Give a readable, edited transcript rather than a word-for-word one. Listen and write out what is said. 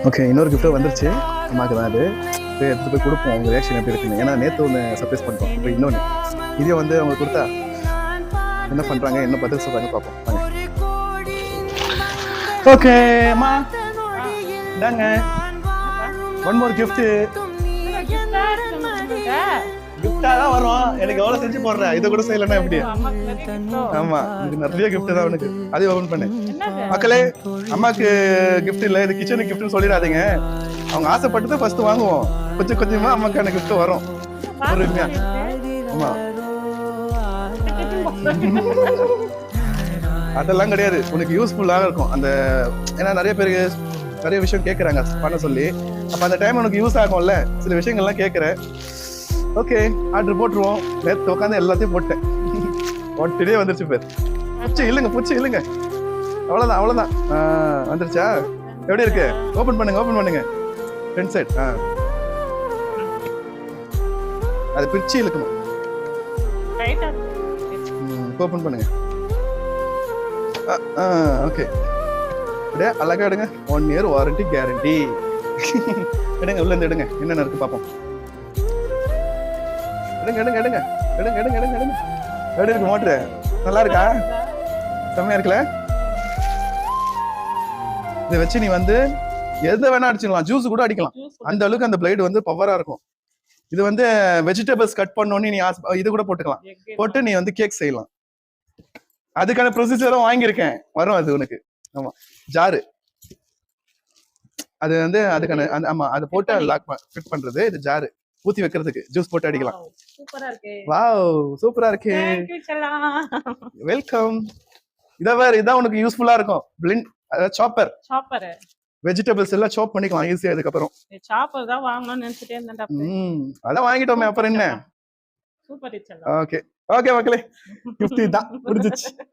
Okay, இன்னொரு gift வந்துருச்சு. அம்மாக்கு தான் அது. போய் எடுத்துட்டு போய் கொடுப்போம். அவங்க ரியாக்ஷன் எப்படி இருக்குன்னு. ஏன்னா நேற்று ஒன்று சர்ப்ரைஸ் பண்ணிட்டோம். இப்போ இன்னொன்று இதே வந்து அவங்க கொடுத்தா என்ன பண்ணுறாங்க, என்ன பதில் சொல்கிறாங்க பார்ப்போம். ஓகே அம்மா, இந்தாங்க ஒன் மோர் கிஃப்ட். கிஃப்டா தான் வரும். எனக்கு எவ்வளவு செஞ்சு போடுற, இதை கூட செய்யலன்னா எப்படி? ஆமா, இது நிறைய கிஃப்ட் தான் உனக்கு. அதே ஓபன் பண்ணு மக்களே. அம்மாக்கு கிஃப்ட் இல்ல, இது கிச்சனுக்கு கிஃப்ட்னு சொல்லிடாதீங்க. அவங்க ஆசைப்பட்டு ஃபர்ஸ்ட் வாங்குவோம். கொஞ்சம் கொஞ்சமா அம்மாக்கான கிஃப்ட் வரும். பொறுமையா. ஆமா, அதெல்லாம் கிடையாது. உனக்கு யூஸ்ஃபுல்லாக இருக்கும் அந்த. ஏன்னா நிறைய பேருக்கு நிறைய விஷயம் கேட்குறாங்க பண்ண சொல்லி. அப்போ அந்த டைம் உனக்கு யூஸ் ஆகும்ல, சில விஷயங்கள்லாம் கேட்குறேன். ஓகே, ஆர்டர் போட்டுருவோம். நேற்று உட்காந்து எல்லாத்தையும் போட்டேன். ஒட்டிலே வந்துருச்சு பேர். பூச்சி இல்லைங்க. அவ்வளோதான் அவ்வளோதான். வந்துருச்சா? எப்படி இருக்கு? ஓப்பன் பண்ணுங்க. Front side. அது பிரிச்சு இழுக்கணும். ஓப்பன் பண்ணுங்க. ஓகே, அப்படியே அழகா எடுங்க. 1 year வாரண்டி கேரண்டி. எடுங்க, உள்ள இருந்து எடுங்க. என்னென்ன இருக்கு பார்ப்போம். எடுங்க. எப்படி இருக்கு மோட்டரு? நல்லா இருக்கா? செம்மையா இருக்குல்ல? இதை வச்சு நீ வந்து எதை வேணா அடிச்சுக்கலாம். ஜூஸ் கூட அடிக்கலாம். அந்த அளவுக்கு அந்த பிளேடு வந்து பவரா இருக்கும். இது வந்து வெஜிடபிள்ஸ் கட் பண்ணோன்னு நீ இது கூட போட்டுக்கலாம். போட்டு நீ வந்து கேக் செய்யலாம். அதுக்கான ப்ரொசீஜரும் வாங்கியிருக்கேன். வரும் அது உனக்கு. ஆமா, ஜாரு அது வந்து அதுக்கான. ஆமா, அது போட்டு லாக் ஃபிட் பண்றது. இது ஜாரு ஊத்தி வைக்கிறதுக்கு, ஜூஸ் போட்டு அடிக்கலாம். சூப்பரா இருக்கு. வாவ், சூப்பரா இருக்கு. வெல்கம். இதான் உனக்கு யூஸ்ஃபுல்லா இருக்கும். பிளெண்ட், அதாவது சாப்பர். வெஜிடபிள்ஸ் எல்லாம் சாப் பண்ணிக்கலாம் ஈஸியா. அதுக்கப்புறம் சாப்பர் தான் வாங்கணும்னு நினைச்சிட்டே இருந்தேன். அதான் வாங்கிட்டோமே, அப்புறம் என்ன. சூப்பர். ஓகே மக்களே, கிஃப்ட் தான் முடிஞ்சிச்சு.